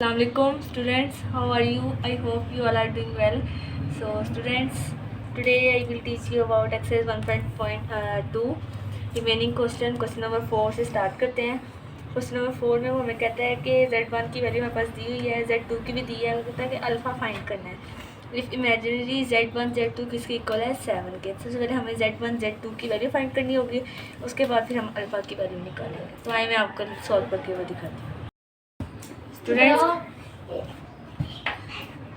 Assalamualaikum students, how are you? I hope you all are doing well. So students, today I will teach you about exercise 1.2 remaining question number 4 से start करते हैं। Question number 4 में वो हमें कहता है कि Z1 की वैल्यू हमारे पास दी हुई है, Z2 की भी दी है। वो कहता है कि अल्फ़ा फाइंड करना है इफ़ इमेजिनरी Z1 Z2 किसके इक्वल है 7 के। सबसे पहले हमें Z1 Z2 की वैल्यू फाइंड करनी होगी, उसके बाद फिर हम अल्फ़ा की वैल्यू निकालेंगे। तो आइए मैं आपको सॉल्व करके वो दिखाती हूँ।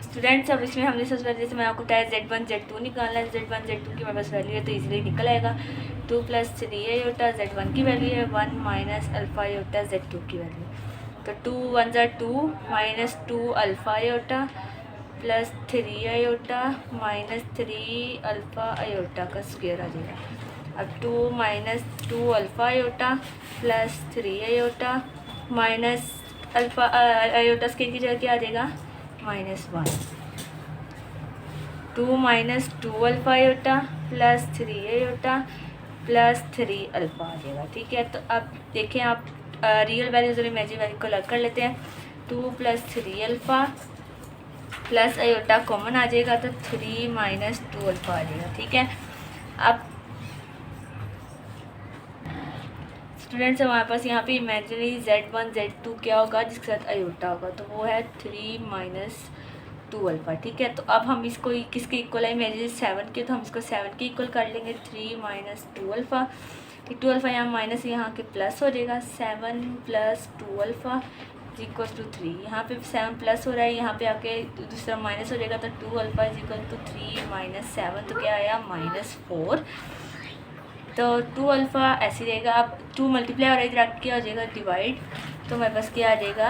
स्टूडेंट्स अब इसमें हमने सबसे पहले जैसे मैं आपको बताया Z1 Z2 निकालना है। Z1 Z2 की मेरे पास वैल्यू है तो इजीली निकल आएगा। 2 + 3 आयोटा Z1 की वैल्यू है, 1 - अल्फ़ा आयोटा Z2 की वैल्यू। तो 2 × 1 = 2 - 2 alpha iota plus 3 iota - 3 alpha iota का स्क्वायर आ जाएगा। अब 2 - 2 alpha iota plus 3 iota minus alpha iota square की जगह क्या आ जाएगा -1। 2 - 2 alpha iota plus 3 iota plus 3 alpha आ जाएगा। ठीक है, तो अब देखें आप रियल वैल्यूज और इमेजिनरी वैल्यू को अलग कर लेते हैं। 2 + 3 अल्फ़ा प्लस आयोटा कॉमन आ जाएगा तो 3 - 2 अल्फ़ा आ जाएगा। ठीक है, अब स्टूडेंट्स हमारे पास यहाँ पे इमेजिनरी Z1 Z2 क्या होगा जिसके साथ आयोटा होगा, तो वो है 3 - 2 अल्फ़ा। ठीक है, तो अब हम इसको किसके इक्वल है, इमेजिनरी 7 के, तो हम इसको 7 के इक्वल कर लेंगे। 3 - 2 अल्फ़ा, 2 अल्फ़ा यहाँ माइनस यहाँ के प्लस हो जाएगा। 7 + 2 अल्फ़ा = 3। यहाँ पे 7 प्लस हो रहा है, यहाँ पे आके दूसरा माइनस हो जाएगा। तो 2 अल्फ़ा = 3 - 7, तो क्या आया -4। तो 2 अल्फ़ा ऐसे रहेगा। अब 2 मल्टीप्लाई और इधर क्या हो जाएगा डिवाइड, तो मेरे पास क्या आ जाएगा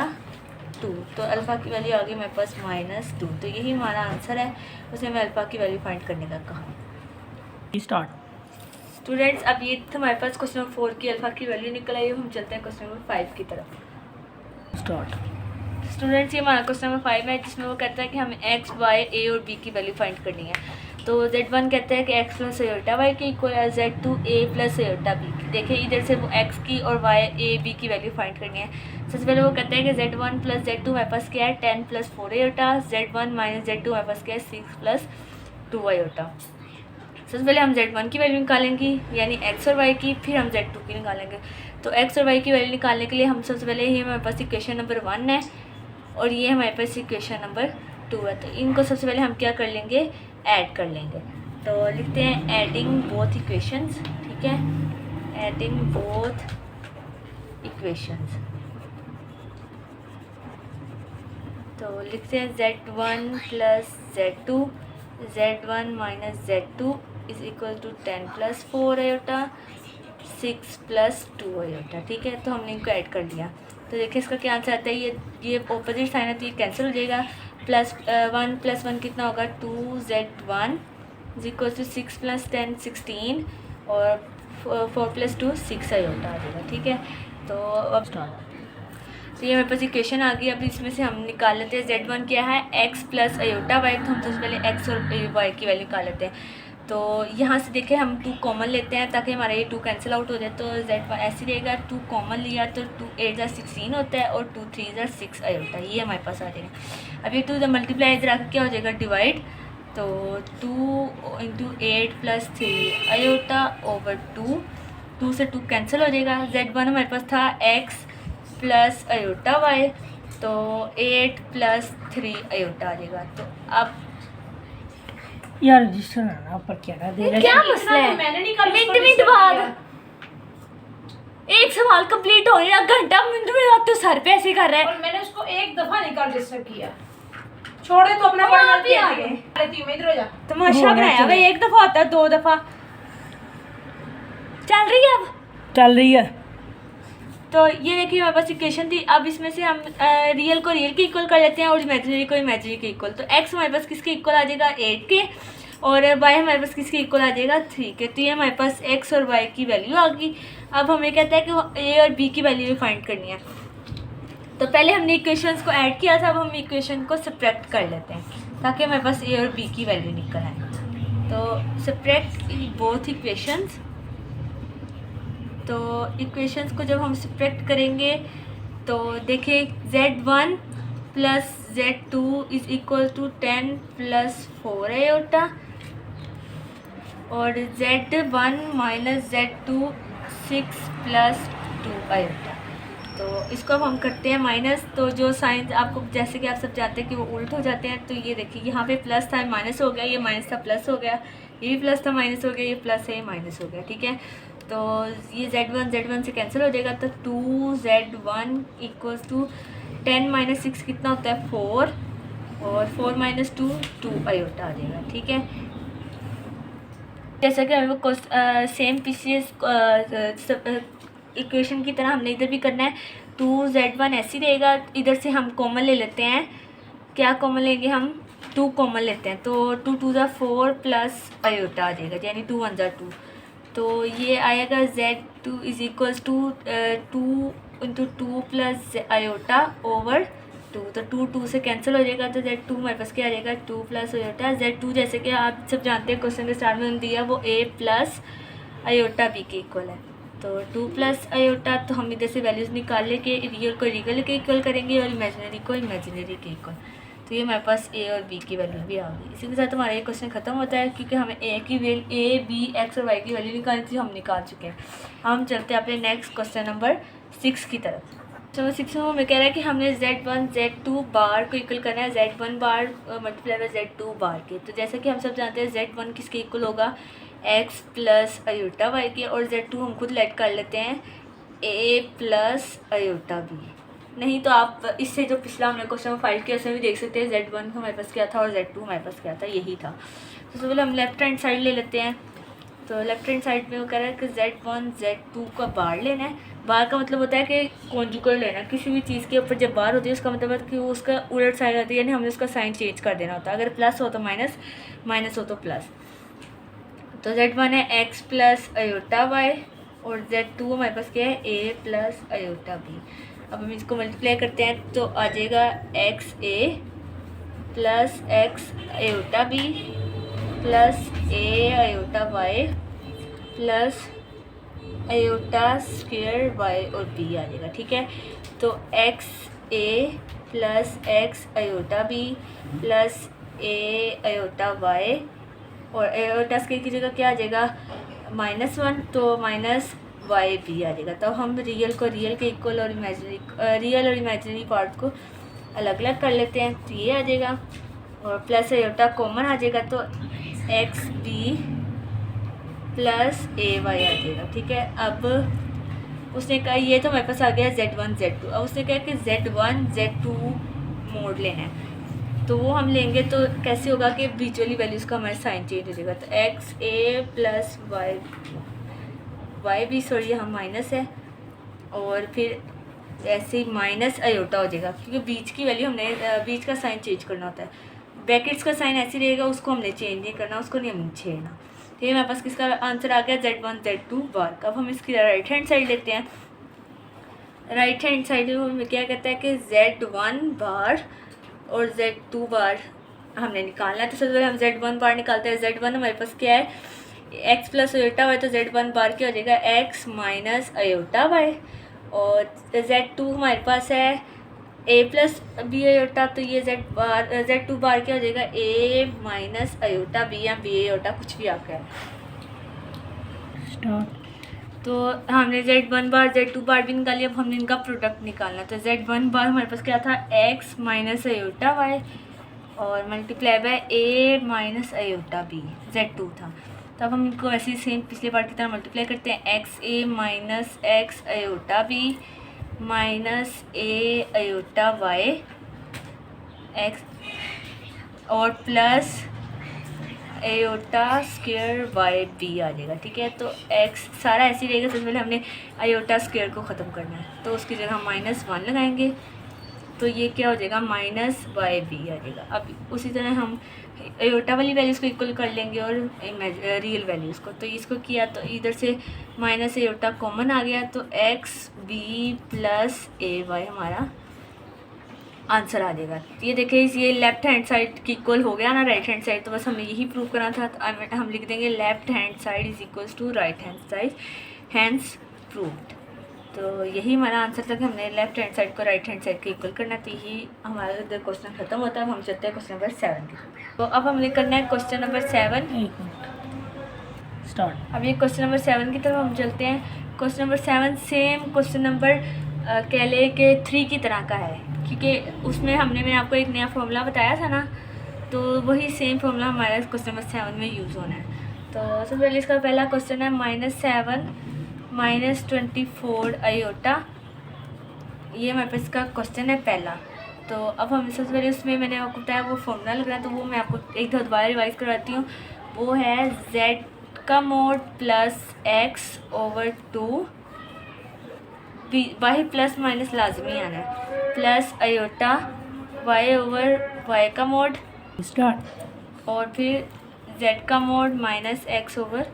2। तो अल्फ़ा की वैल्यू आ गई मेरे पास -2। तो यही हमारा आंसर है, उसे मैं अल्फ़ा की वैल्यू फाइंड करने का कहा। स्टार्ट स्टूडेंट्स अब ये तो हमारे पास क्वेश्चन नंबर 4 की अल्फ़ा की वैल्यू निकल आई। हम चलते हैं क्वेश्चन नंबर 5 की तरफ। स्टार्ट स्टूडेंट्स ये हमारा क्वेश्चन नंबर 5 है, जिसमें वो कहता है कि हमें x, y, a और b की वैल्यू फाइंड करनी है। तो Z1 कहता है कि x + आयोटा y के इक्वल है, Z2 a + आयोटा b की। देखिए इधर से वो x की और y a b की वैल्यू फाइंड करनी है। सबसे पहले वो कहता है कि Z1 + Z2 हमारे पास क्या है 10 + 4 आयोटा, Z1 - Z2 हमारे पास क्या है 6 + 2 आयोटा। सबसे पहले हम Z1 की वैल्यू निकालेंगे यानी x और y की, फिर हम Z2 की निकालेंगे। तो x और y की वैल्यू निकालने के लिए हम सबसे पहले ये हमारे पास इक्वेशन नंबर 1 है और ये हमारे पास इक्वेशन नंबर 2 है। तो इनको सबसे पहले हम क्या कर लेंगे, ऐड कर लेंगे। तो लिखते हैं एडिंग बोथ इक्वेशंस। ठीक है, एडिंग बोथ इक्वेशंस। तो लिखते हैं Z1 + Z2, Z1 - Z2 = 10 + 4 iota 6 + 2 iota. ठीक है, तो हमने इनको ऐड कर लिया। तो देखिए इसका क्या आंसर आता है, ये ऑपोजिट साइन है तो ये कैंसिल हो जाएगा। +1 + 1 कितना होगा 2Z1 = 6 + 10 16 और 4 + 2 6 आयोटा आ जाएगा। ठीक है, तो अब स्टार्ट तो ये मेरे पास इक्वेशन आ गई। अब इसमें से हम निकाल लेते हैं Z1 क्या है x + आयोटा y। तो हम सबसे पहले x और y की वैल्यू निकाल लेते हैं। तो यहाँ से देखें हम 2 कॉमन लेते हैं ताकि हमारा ये 2 कैंसिल आउट हो जाए। तो Z1 ऐसे रहेगा, 2 कॉमन लिया तो 2 × 8 = 16 होता है और 2 × 3 = 6 आयोटा, ये हमारे पास आ जाएगा। अब ये 2 जब मल्टीप्लाई इधर आकर क्या हो जाएगा डिवाइड, तो 2 × 8 + 3 आयोटा ओवर 2 से 2 कैंसिल हो जाएगा। Z1 हमारे पास था x + आयोटा y, तो 8 + 3 आयोटा आ जाएगा। तो अब यार रजिस्टर ना पर क्या ना दे रहा क्या मसला है, मिनट बाद एक सवाल कंप्लीट हो रहा, घंटा मिनट में आप तो सर पे ऐसे कर रहे हैं। और मैंने उसको एक दफा निकाल डिस्टर्ब किया, छोड़े तो अपना पढ़ना भी आ गए। लेती हूं मैं, इधर हो जा। तमाशा बनाया भाई, एक दफा होता है 2 दफा चल रही है। अब चल रही है। तो ये देखिए हमारे पास इक्वेशन थी। अब इसमें से हम रियल को रियल के इक्वल कर लेते हैं और इमेजिनरी को इमेजिनरी के इक्वल। तो x हमारे पास किसके इक्वल आ जाएगा 8 के और y हमारे पास किसके इक्वल आ जाएगा 3 के। तो ये हमारे पास x और y की वैल्यू आ गई। अब हमें कहता है कि a और b की वैल्यू भी फाइंड करनी है। तो पहले हमने इक्वेशंस को ऐड किया था, अब हम इक्वेशन को सब्ट्रैक्ट कर लेते हैं ताकि हमारे पास a और b की वैल्यू निकल आए। तो सब्ट्रैक्ट बोथ इक्वेशंस। तो इक्वेशंस को जब हम सब्ट्रैक्ट करेंगे तो देखिए Z1 plus Z2 is equal to 10 plus 4 iota और Z1 minus Z2 6 plus 2 iota. तो इसको अब हम करते हैं माइनस। तो जो साइन आपको जैसे कि आप सब जानते हैं कि वो उल्ट हो जाते हैं, तो ये देखिए यहाँ पे प्लस था माइनस हो गया, ये माइनस था प्लस हो गया, ये भी प्लस था माइनस हो गया, ये प्लस है ये माइनस हो गया। ठीक है, तो ये Z1 से कैंसिल हो जाएगा, तो 2Z1 इक्वल्स टू 10 माइनस 6 कितना होता है 4 और 4 माइनस 2 आयोटा आ जाएगा। ठीक है, जैसा कि हमें वो सेम पिछले इक्वेशन की तरह हमने इधर भी करना है। 2Z1 ऐसे ही रहेगा, इधर से हम कॉमन ले लेते हैं। क्या कॉमन लेंगे हम, 2 कॉमन लेते हैं, तो 2 2 ज़ा 4 प्लस आयोटा आ जाएगा, यानी 2 1 ज़ा 2। तो ये आएगा Z2 is equals to 2 into 2 plus iota over 2। तो 2 2 से कैंसिल हो जाएगा, तो Z2 हमारे पास क्या आ जाएगा 2 प्लस आयोटा। Z2 जैसे कि आप सब जानते हैं क्वेश्चन के स्टार्ट में दिया वो A प्लस आयोटा B के इक्वल है। तो 2 प्लस आयोटा, तो हम इधर से वैल्यूज़ निकाल लेके रियल को रियल के इक्वल करेंगे और इमेजिनरी को इमेजिनरी के इक्वल। तो ये हमारे पास A और B की वैल्यू भी आ गई। इसी के साथ हमारा ये क्वेश्चन ख़त्म होता है, क्योंकि हमें A, B, X और Y की वैल्यू निकालनी थी, हम निकाल चुके हैं। हम चलते हैं अपने नेक्स्ट क्वेश्चन नंबर 6 की तरफ। तो 6 में हमें कह रहा है कि हमने Z1 Z2 बार को इक्वल करना है Z1 bar multiply by Z2 बार के। तो जैसा कि हम सब जानते हैं Z1 किसके इक्वल होगा X प्लस आयोटा Y के, और Z2 हम खुद लेट कर लेते हैं A प्लस आयोटा B। नहीं तो आप इससे जो पिछला हमने क्वेश्चन 5 किया उसमें भी देख सकते हैं Z1 हमारे पास क्या था और Z2 हमारे पास क्या था, यही था। तो सबसे पहले हम लेफ्ट हैंड साइड ले लेते हैं। तो लेफ्ट हैंड साइड में वो कह रहा है कि Z1 Z2 का बार लेना है। बार का मतलब होता है कि कॉन्जुगल लेना, किसी भी चीज़ के ऊपर जब बार होती है उसका मतलब है कि वो उसका उलट साइड आती है, यानी हमें उसका साइन चेंज कर देना होता है। अगर प्लस हो तो माइनस, माइनस हो तो प्लस। तो Z1 है X प्लस आयोटा Y और Z2 हमारे पास क्या है A प्लस आयोटा B। अब हम इसको मल्टीप्लाई करते हैं तो आ जाएगा XA plus X iota B plus A iota Y plus iota square Y और B आ जाएगा। ठीक है, तो XA plus X iota B plus A iota Y और आयोटा स्क्वायर की जगह क्या आ जाएगा -1, तो माइनस वाई भी आ जाएगा। तो हम रियल को रियल के इक्वल और रियल और इमेजिनरी पार्ट को अलग अलग कर लेते हैं, तो ये आ जाएगा और प्लस आयोटा कॉमन आ जाएगा, तो एक्स बी प्लस ए वाई आ जाएगा। ठीक है, अब उसने कहा ये तो हमारे पास आ गया Z1 Z2। अब उसने कहा कि Z1 Z2 मोड लेना है, तो वो हम लेंगे तो कैसे होगा कि बीच वाली वैल्यूज़ का हमारा साइन चेंज हो जाएगा। तो एक्स ए प्लस वाई भी सॉरी यहाँ माइनस है और फिर ऐसे ही माइनस आयोटा हो जाएगा, क्योंकि बीच की वैल्यू हमने बीच का साइन चेंज करना होता है। ब्रैकेट्स का साइन ऐसे रहेगा, उसको हमने चेंज नहीं करना, उसको नहीं हमने छेड़ना। ठीक है, मेरे पास किसका आंसर आ गया Z1 Z2 बार का। अब हम इसकी राइट हैंड साइड लेते हैं। राइट हैंड साइड में हमें क्या कहता है कि Z1 बार और Z2 बार हमने निकालना है। तो सबसे पहले हम Z1 बार निकालते हैं। Z1 हमारे पास क्या है x प्लस आयोटा वाई, तो Z1 बार क्या हो जाएगा x माइनस आयोटा वाई, और Z2 हमारे पास है a प्लस बी आयोटा, तो ये Z2 बार क्या हो जाएगा a माइनस आयोटा बी या बी आयोटा कुछ भी आपका है। तो हमने Z1 बार Z2 बार भी निकाली, अब हमने इनका प्रोडक्ट निकालना। तो Z1 बार हमारे पास क्या था x माइनस आयोटा वाई और multiply by a minus iota b, Z2 था। तो अब हम इनको वैसे ही सेम पिछले बार की तरह मल्टीप्लाई करते हैं। X a minus x iota b minus a iota y x और plus iota square y b आ जाएगा। ठीक है, तो एक्स सारा ऐसे ही रहेगा। सबसे पहले हमने आयोटा स्क्वायर को ख़त्म करना है, तो उसकी जगह हम -1 लगाएंगे, तो ये क्या हो जाएगा माइनस वाई बी आ जाएगा। अब उसी तरह हम आयोटा वाली वैल्यूज़ को इक्वल कर लेंगे और रियल वैल्यूज़ को। तो इसको किया तो इधर से माइनस आयोटा कॉमन आ गया, तो एक्स बी प्लस ए वाई हमारा आंसर आ जाएगा। ये देखिए ये लेफ्ट हैंड साइड की इक्वल हो गया ना राइट हैंड साइड, तो बस हमें यही प्रूव करना था। तो हम लिख देंगे left hand side is equals to right hand side, hence proved. तो यही हमारा आंसर था कि हमने लेफ्ट हैंड साइड को राइट हैंड साइड के इक्वल करना, तो यही हमारा इधर क्वेश्चन खत्म होता है। अब हम चलते हैं क्वेश्चन नंबर 7 की। तो अब हमने करना है क्वेश्चन नंबर 7। एक मिनट, स्टार्ट। अब ये क्वेश्चन नंबर 7 की तरफ हम चलते हैं। Question number 7 same question number कह ले के 3 की तरह का है, क्योंकि उसमें मैंने आपको एक नया फॉर्मूला बताया था ना, तो वही सेम फॉर्मूला हमारा क्वेश्चन नंबर 7 में यूज़ होना है। तो सबसे पहले इसका पहला क्वेश्चन है -7 -24 आयोटा। ये हमारे पास इसका क्वेश्चन है पहला। तो अब हम सबसे पहले उसमें मैंने आपको बताया वो फॉर्मूला लग रहा है, तो वो मैं आपको एक दो दोबारा रिवाइज करवाती हूँ। वो है z का mod plus x/2 y plus minus लाजमी आना है, प्लस आयोटा y/y का मोड, स्टार्ट। और फिर z का मोड माइनस x/2।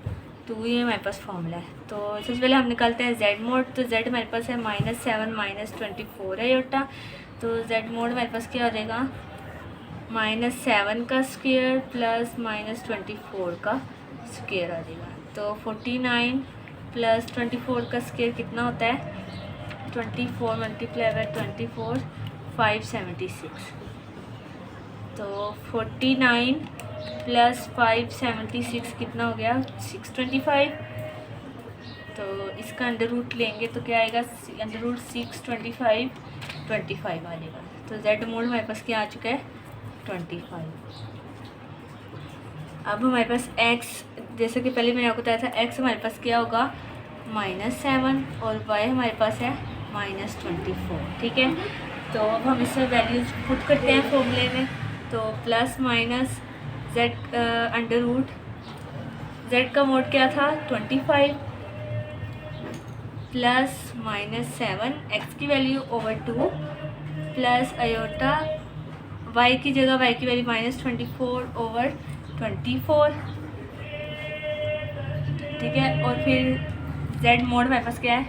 ये हमारे पास फॉर्मूला है। तो सबसे पहले हम निकालते हैं z मोड। तो z हमारे पास है -7 -24 आयोटा। तो z मोड हमारे पास क्या हो जाएगा, -7 का स्क्वायर प्लस -24 का स्क्वायर आ जाएगा। तो 49 प्लस 24 का स्क्वायर कितना होता है, 24 मल्टीप्लाई बाय 24 576। तो 49 प्लस 576 कितना हो गया, 625। तो इसका अंडर रूट लेंगे तो क्या आएगा, अंडर रूट 625 25 आ जाएगा। तो z मोड हमारे पास क्या आ चुका है, 25। अब हमारे पास x, जैसे कि पहले मैंने आपको बताया था, x हमारे पास क्या होगा -7 और y हमारे पास है -24। ठीक है, तो अब हम इसमें वैल्यूज पुट करते हैं फॉर्मूले में। तो plus minus z under root, z का मोड क्या था 25 प्लस -7 x की value over 2 plus iota y की जगह y की वैल्यू -24 ओवर 24। ठीक है, और फिर z मोड हमारे पास क्या है,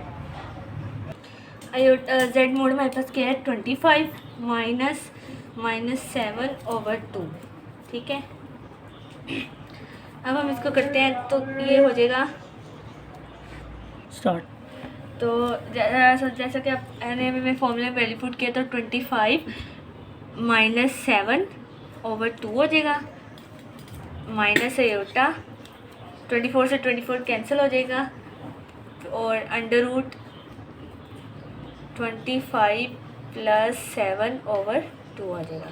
z मोड हमारे पास क्या है 25 माइनस -7 ओवर 2। ठीक है, अब हम इसको करते हैं तो ये हो जाएगा। स्टार्ट। तो जैसा कि मैं फॉर्मूले में वैल्यू पुट किया तो 25 -7 ओवर 2 हो जाएगा, माइनस आयोटा 24 से 24 कैंसिल हो जाएगा, और अंडर रूट 25 प्लस 7 ओवर 2 आ जाएगा।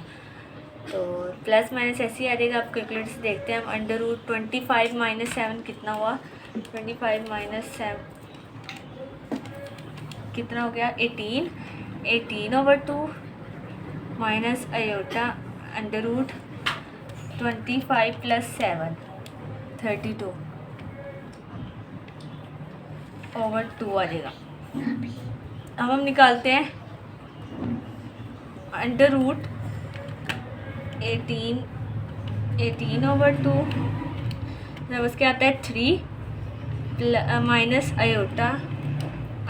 तो प्लस माइनस ऐसे ही आ जाएगा। आप कैलकुलेटर से देखते हैं हम, अंडर रूट 25 माइनस 7 कितना हुआ, 25 माइनस 7 कितना हो गया 18 over 2 minus iota under root 25 plus 7 32 over 2 आ जाएगा। अब हम निकालते हैं अंडर रूट 18 ओवर 2, उसके आता है 3 minus iota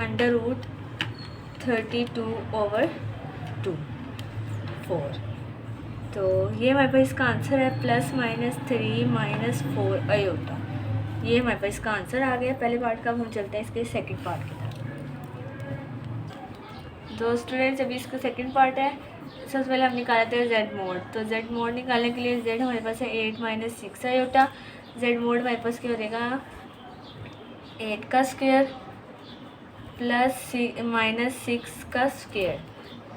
under root 32 over 2 4। तो ये हमारे पास इसका आंसर है +-3 -4 आयोटा। ये हमारे पास इसका आंसर आ गया पहले पार्ट का। अब हम चलते हैं इसके सेकंड पार्ट की तरफ। तो स्टूडेंट्स अभी इसका सेकंड पार्ट है। सबसे पहले हम निकालते हैं z मोड। तो z मोड निकालने के लिए z हमारे पास है 8 - 6 आयोटा। z मोड हमारे पास क्या हो जाएगा 8 का स्क्वायर प्लस -6 का स्क्वायर।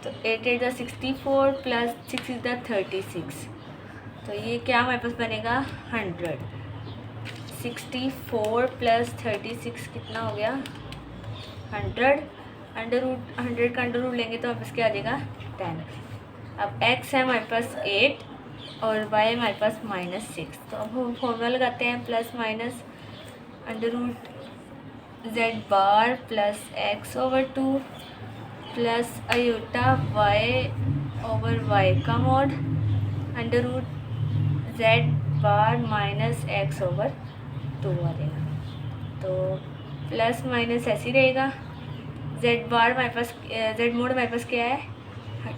तो 8 8 64 प्लस 6 इज 36। तो ये क्या हमारे पास बनेगा 100। 64 प्लस 36 कितना हो गया 100। अंडर रूट 100 का अंडर रूट लेंगे तो हमारे पास क्या आ जाएगा 10। अब x है हमारे पास 8 और y हमारे पास -6। तो अब हम फॉर्मूला लगाते हैं plus minus under root z bar plus x over 2 plus iota y over y का mod under root z bar minus x over 2 आ जाएगा। तो प्लस माइनस ऐसे ही रहेगा। z बार हमारे पास z मोड हमारे पास क्या है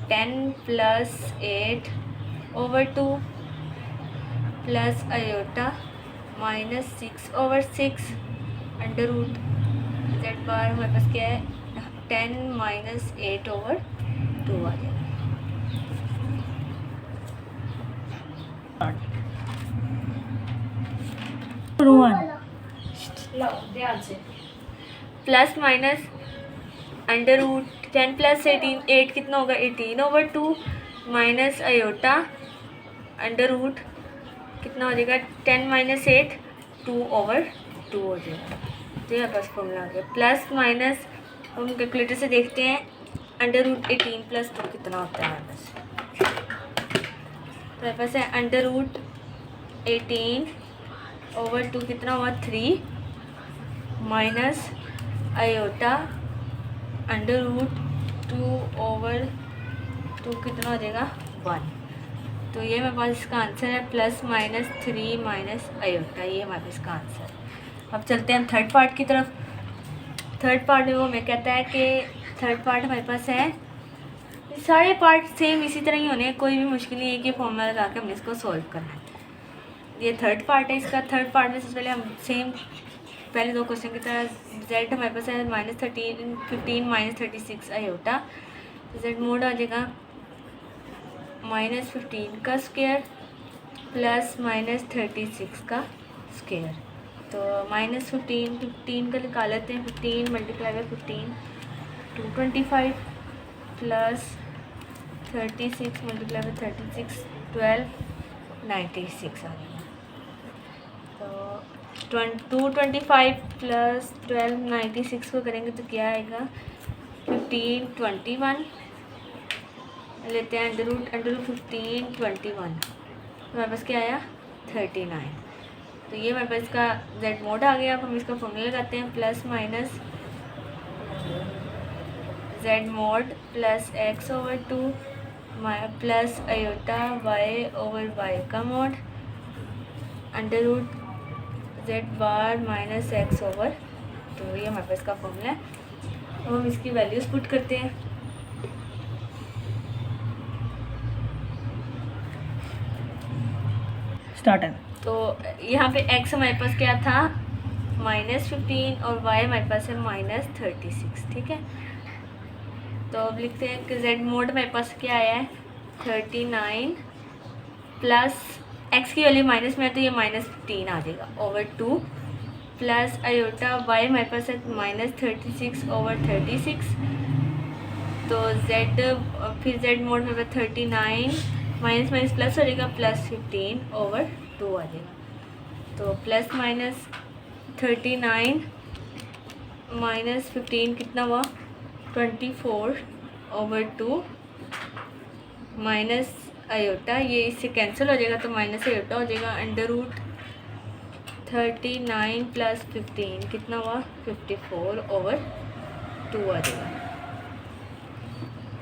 10 plus 8 over 2 plus iota -6 over 6 under root z bar हमारे पास क्या है 10 माइनस 8 ओवर 2 आ जाएगा। वन लो ध्यान से। Plus minus under root 10 plus 18 8 कितना होगा 18 over 2 minus iota under root कितना हो जाएगा 10 माइनस 8 2 ओवर 2 हो जाएगा। तो ये बस फॉर्मूला आ गया। प्लस माइनस हम कैलकुलेटर से देखते हैं अंडर रूट 18 प्लस 2 कितना होता है हमारे पास। तो हमारे पास है अंडर रूट 18 ओवर 2 कितना हुआ 3 minus iota under root 2 over 2 कितना हो जाएगा 1। तो ये मेरे पास इसका आंसर है प्लस माइनस 3 माइनस आयोटा, ये हमारे पास इसका आंसर है। अब चलते हैं हम थर्ड पार्ट की तरफ। थर्ड पार्ट में वो हमें कहता है कि थर्ड पार्ट हमारे पास है, सारे पार्ट सेम इसी तरह ही होने हैं, कोई भी मुश्किल नहीं है कि फॉर्मूला लगा के हमने इसको सॉल्व करना है। ये थर्ड पार्ट है इसका। थर्ड पार्ट में सबसे पहले हम सेम पहले दो क्वेश्चन की तरह जेड हमारे पास है minus 15 minus 36 iota, z mod आ जाएगा माइनस 15 का स्क्वायर प्लस माइनस 36 का स्क्वायर। तो माइनस 15 का निकाल लेते हैं। 15 multiply by 15 225 plus 36 multiply by 36 1296 आ जाएगा। तो 225 प्लस 1296 को करेंगे तो क्या आएगा 1521 लेते हैं अंडर रूट 15 21 तो हमारे पास क्या आया 39। तो ये हमारे पास इसका जेड मोड आ गया। अब हम इसका फॉर्मूला लगाते हैं plus minus z mod plus x over 2 plus iota y over y का mod under root z bar minus x over. तो ये हमारे पास इसका फॉर्मूला है। अब हम इसकी वैल्यूज़ पुट करते हैं। स्टार्ट है। तो यहाँ पे x हमारे पास क्या था माइनस 15 और y हमारे पास है माइनस 36, ठीक है। तो अब लिखते हैं कि z मोड हमारे पास क्या आया है 39 प्लस x की वैल्यू माइनस में है तो ये माइनस 15 आ जाएगा ओवर 2 प्लस आयोटा y हमारे पास है माइनस 36 ओवर 36। तो z फिर z मोड में 39 माइनस माइनस प्लस हो जाएगा प्लस 15 ओवर 2 आ जाएगा। तो प्लस माइनस 39 माइनस 15 कितना हुआ 24 ओवर 2 माइनस आयोटा ये इससे कैंसिल हो जाएगा तो माइनस आयोटा हो जाएगा अंडर रूट 39 प्लस 15 कितना हुआ 54 ओवर 2 आ जाएगा।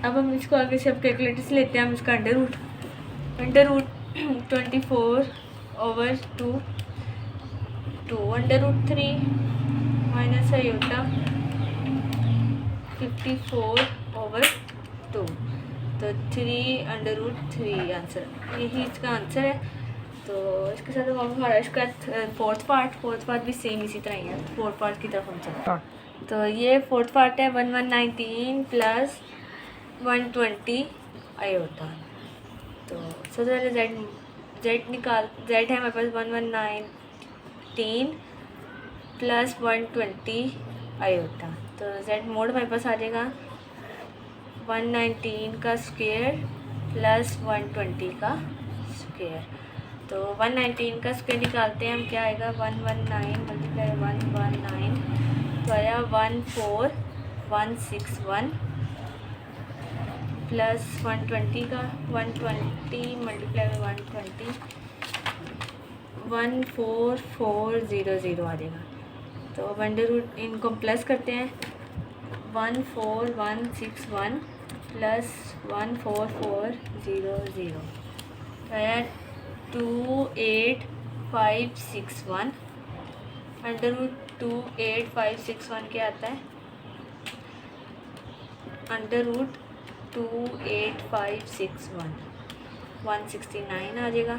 अब हम इसको आगे से अब कैलकुलेटर से लेते हैं हम इसका under root 24 over 2 under root 3 minus iota 54 over 2 तो 3 अंडर रूट 3 आंसर, यही इसका आंसर है। तो इसके साथ हम हमारा इसका फोर्थ पार्ट भी सेम इसी तरह ही है। फोर्थ पार्ट की तरफ हम चलते हैं। तो ये फोर्थ पार्ट है 1119 प्लस 120 आयोटा। तो सबसे पहले जेड है हमारे पास 1119 प्लस 120 आयोटा। तो जेड मोड हमारे पास आ जाएगा 119 का स्क्वायर प्लस 120 का स्क्वायर। तो 119 का स्क्वायर निकालते हैं हम क्या आएगा 119 मल्टीप्लाई 119 तो आया 14161 प्लस 120 का 120 मल्टीप्लाई बाई 120 14400 आ जाएगा। तो अंडर रूट इनको प्लस करते हैं 14161 प्लस 14400 तो आया 28561 अंडर रूट 28561 क्या आता है अंडर रूट 28561 169 आ जाएगा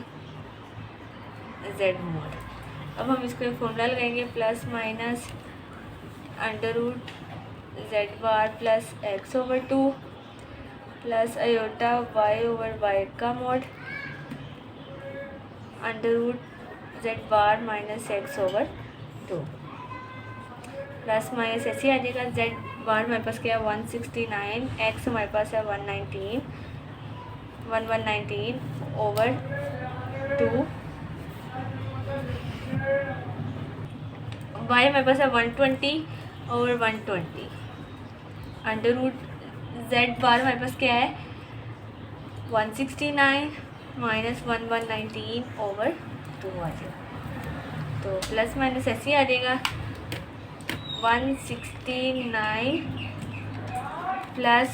जेड मोड। अब हम इसको फॉर्मूला लगाएंगे plus minus under root z bar plus x over 2 plus iota y over y का mod under root z bar minus x over 2 plus minus ऐसे आ जाएगा। जेड बार हमारे पास क्या है 169, एक्स हमारे पास है 1119 ओवर 2, वाई हमारे पास है 120 ओवर 120 अंडर रूट जेड बार हमारे पास क्या है 169 माइनस 1119 ओवर 2 आ जाएगा। तो प्लस माइनस ऐसे ही आ जाएगा 169 प्लस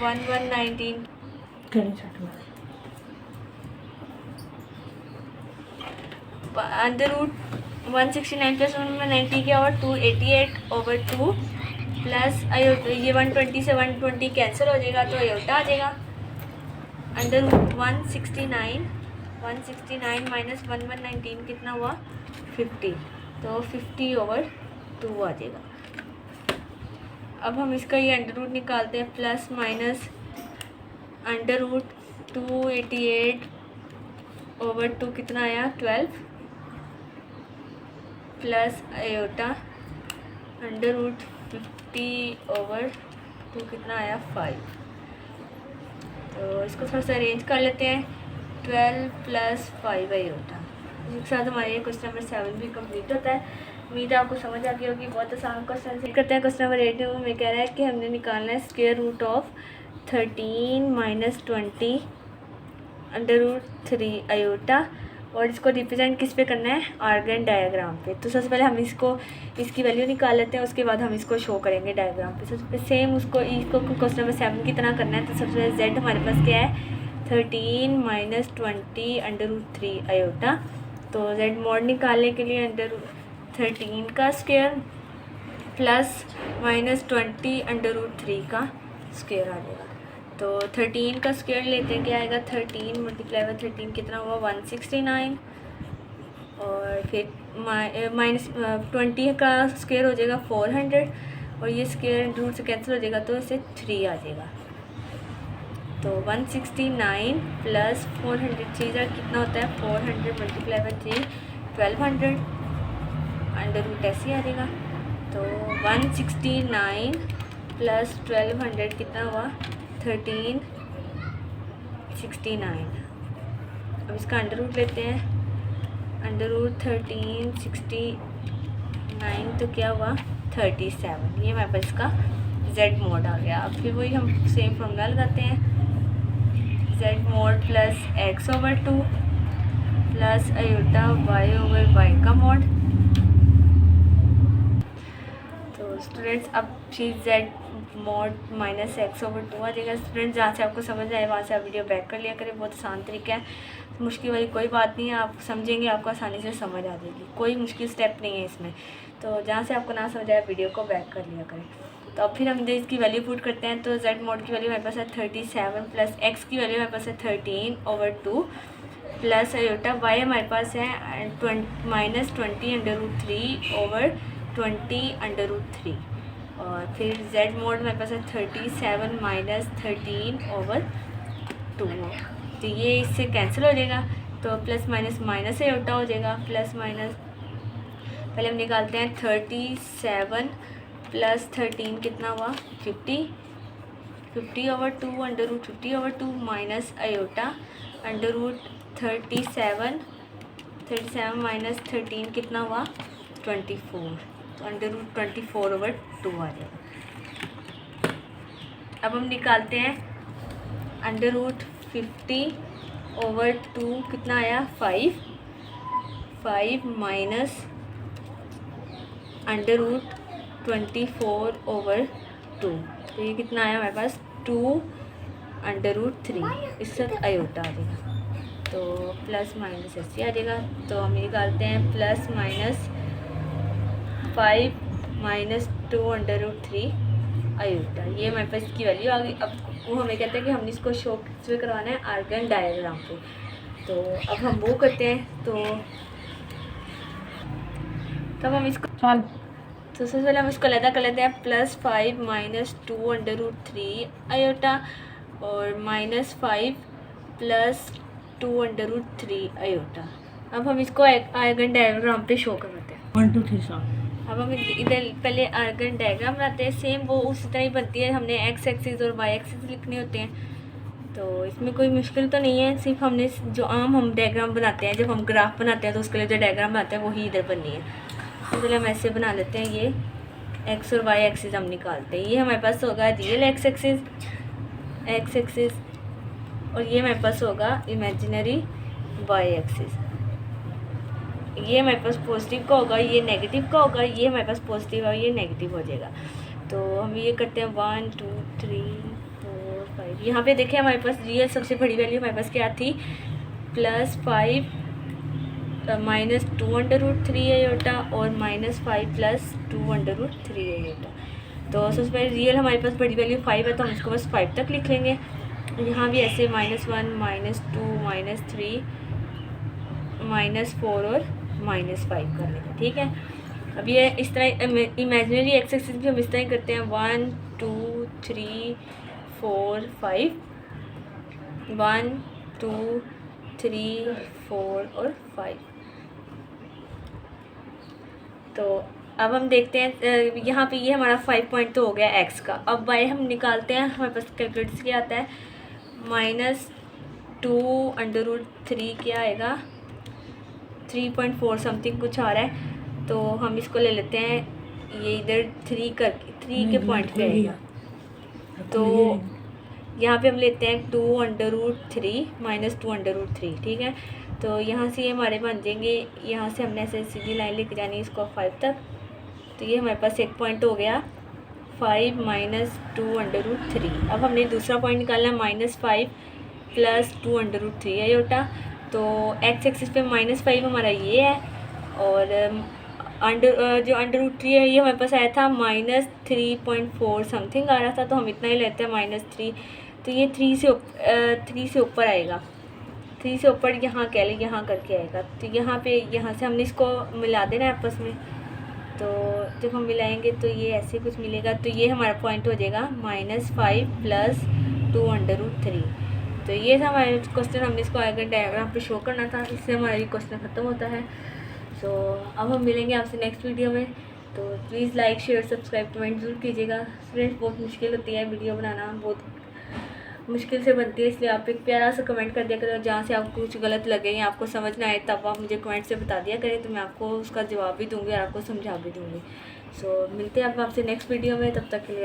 1119 करें साथ में अंडर रूट 169 प्लस 190 क्या और 288 ओवर 2 प्लस अयोटा ये 120 से 120 कैंसिल हो जाएगा तो अयोटा आ जाएगा। अंडर रूट 169 माइनस 1119 कितना हुआ 50, तो 50 ओवर 2 आ जाएगा। अब हम इसका ये अंडर रूट निकालते हैं। Plus minus under root 288 over 2 कितना आया 12 plus iota under root 50 over 2 कितना आया 5। तो इसको थोड़ा सा अरेंज कर लेते हैं। 12 प्लस 5 आयोटा, इसके साथ हमारे ये क्वेश्चन नंबर 7 भी कंप्लीट होता है। उम्मीद है आपको समझ आ गई होगी। बहुत आसान क्वेश्चन से करते हैं। क्वेश्चन नंबर 8 में कह रहा है कि हमने निकालना है square root of 13 minus 20 under root 3 iota और इसको रिप्रेजेंट किस पे करना है आर्गन डायग्राम पे। तो सबसे पहले हम इसकी वैल्यू निकाल लेते हैं, उसके बाद हम इसको शो करेंगे डायग्राम पे। सबसे सेम इसको क्वेश्चन नंबर 7 की तरह करना है। तो सबसे पहले जेड हमारे पास क्या है 13 माइनस 20 अंडर रूट 3 आयोटा। तो जेड मॉड निकालने के लिए अंडर 13 का square plus minus 20 under root 3 का स्क्वायर आ जाएगा। तो 13 का स्क्वायर लेते हैं, क्या आएगा 13 मल्टीप्लाई बाय 13 कितना हुआ 169 और फिर माइनस 20 का स्क्वायर हो जाएगा 400 और ये स्क्वायर रूट से कैंसिल हो जाएगा तो इसे 3 आ जाएगा। तो 169 प्लस 400 3 कितना होता है 400 मल्टीप्लाई बाय 3 1200 अंडर रूट ऐसे आ जाएगा। तो 169 प्लस 1200 कितना हुआ 1369। अब इसका अंडर रूट लेते हैं। अंडर रूट 1369 तो क्या हुआ 37। ये हमारे पास इसका जेड मोड आ गया। अब फिर वही हम सेम फॉर्मूला लगाते हैं। Z mod plus x over 2 plus iota y over y का मोड। तो स्टूडेंट्स अब चीज़ z mod minus x over 2 आ जाएगा। स्टूडेंट्स जहाँ से आपको समझ आए वहाँ से आप वीडियो बैक कर लिया करें। बहुत आसान तरीका है, मुश्किल वाली कोई बात नहीं है। आप समझेंगे आपको आसानी से समझ आ जाएगी, कोई मुश्किल स्टेप नहीं है इसमें। तो जहाँ से आपको ना समझ आए वीडियो को बैक कर लिया करें। तो अब फिर हम इसकी वैल्यू पुट करते हैं। तो जेड मोड की वैल्यू हमारे पास है 37 प्लस एक्स की वैल्यू हमारे पास है 13 ओवर 2 प्लस आयोटा वाई हमारे पास है minus 20 under root 3 over 20 under root 3 और फिर जेड मोड हमारे पास है 37 माइनस 13 ओवर 2। तो ये इससे कैंसिल हो जाएगा। तो प्लस माइनस माइनस से आयोटा हो जाएगा। प्लस माइनस पहले हम निकालते हैं 37 प्लस 13 कितना हुआ 50 over 2 under root 50 over 2 minus iota under root 37 minus 13 कितना हुआ 24 तो अंडर रूट 24 ओवर 2 आ जाएगा। अब हम निकालते हैं अंडर रूट 50 ओवर 2 कितना आया 5 माइनस अंडर रूट 24 ओवर 2 तो ये कितना आया हमारे पास 2 अंडर रूट 3 इससे आयोटा आ जाएगा। तो प्लस माइनस ऐसे आ जाएगा। तो हम निकालते हैं plus minus 5 minus 2 under root 3 iota. ये हमारे पास इसकी वैल्यू आ गई। अब वो हमें कहते हैं कि हमने इसको शो किस पे करवाना है आर्गन डायग्राम पे। तो अब हम वो करते हैं। तो तब हम इसको तो सबसे पहले हम इसको अलग कर लेते हैं, +5 माइनस 2√3 आयोटा और -5 + 2√3 आयोटा। अब हम इसको आर्गन डायग्राम पे शो करते हैं। 1 2 3 4। अब हम इधर पहले आर्गन डायग्राम बनाते हैं, सेम वो उसी तरह ही बनती है, हमने एक्स एक्सिस और वाई एक्सिस लिखने होते हैं, तो इसमें कोई मुश्किल तो नहीं है। सिर्फ हमने जो आम हम डायग्राम बनाते हैं, जब हम ग्राफ बनाते हैं तो उसके लिए जो डायग्राम बनाते हैं वही इधर बननी है। तो पहले हम ऐसे बना लेते हैं, ये एक्स और वाई एक्सिस हम निकालते हैं। ये हमारे पास होगा रियल एक्स एक्सिस और ये हमारे पास होगा इमेजिनरी वाई एक्सिस। ये हमारे पास पॉजिटिव का होगा, ये नेगेटिव का होगा, ये हमारे पास पॉजिटिव और ये नेगेटिव हो जाएगा। तो हम ये करते हैं 1 2 3 4 5। यहाँ पे देखें हमारे पास रियल सबसे बड़ी वैल्यू हमारे पास क्या थी, +5 माइनस 2√3 आयोटा और -5 + 2√3 आयोटा। तो सबसे पहले रियल हमारे पास बड़ी वैल्यू 5 है, तो हम इसको बस 5 तक लिख लेंगे। यहाँ भी ऐसे -1 -2 -3 -4 और -5 कर लेंगे, ठीक है। अब ये इस तरह इमेजिनरी एक्स एक्सिस भी हम इस तरह करते हैं, 1 2 3 4 5 1 2 3 4 और 5। तो अब हम देखते हैं यहाँ पे ये हमारा 5 पॉइंट तो हो गया एक्स का। अब वाई हम निकालते हैं, हमारे पास कैलकुलेटर से क्या आता है, -2√3 क्या आएगा, 3.4 समथिंग कुछ आ रहा है। तो हम इसको ले लेते हैं, ये इधर 3 के पॉइंट पे आएगा। तो यहाँ पे हम लेते हैं 2√3 -2√3, ठीक है। तो यहाँ से ये हमारे बन जाएंगे, यहाँ से हमने ऐसे सीधी लाइन लेके जानी है इसको 5 तक। तो ये हमारे पास एक पॉइंट हो गया 5 - 2√3। अब हमने दूसरा पॉइंट निकालना है, -5 + 2√3 आयोटा। तो एक्स एक्सिस पे -5 हमारा ये है और जो √3 है ये हमारे पास आया था -3.4 समथिंग आ रहा था, तो हम इतना ही लेते हैं -3। तो ये 3 से ऊपर आएगा, 3 से ऊपर यहाँ कह लें, यहाँ करके आएगा। तो यहाँ से हमने इसको मिला देना है आपस में। तो जब हम मिलाएंगे तो ये ऐसे कुछ मिलेगा। तो ये हमारा पॉइंट हो जाएगा -5 + 2√3। तो ये था हमारा क्वेश्चन, हमने इसको आर्गन डायग्राम पे शो करना था, इससे हमारा ये क्वेश्चन ख़त्म होता है। सो अब हम मिलेंगे आपसे नेक्स्ट वीडियो में। तो please like share subscribe comment ज़रूर कीजिएगा। फ्रेंड्स बहुत मुश्किल होती है वीडियो बनाना, बहुत मुश्किल से बनती है, इसलिए आप एक प्यारा सा कमेंट कर दिया करें, जहाँ से आपको कुछ गलत लगे या आपको समझ ना आए तब आप मुझे कमेंट से बता दिया करें, तो मैं आपको उसका जवाब भी दूँगी और आपको समझा भी दूँगी। सो मिलते हैं अब आपसे नेक्स्ट वीडियो में, तब तक के लिए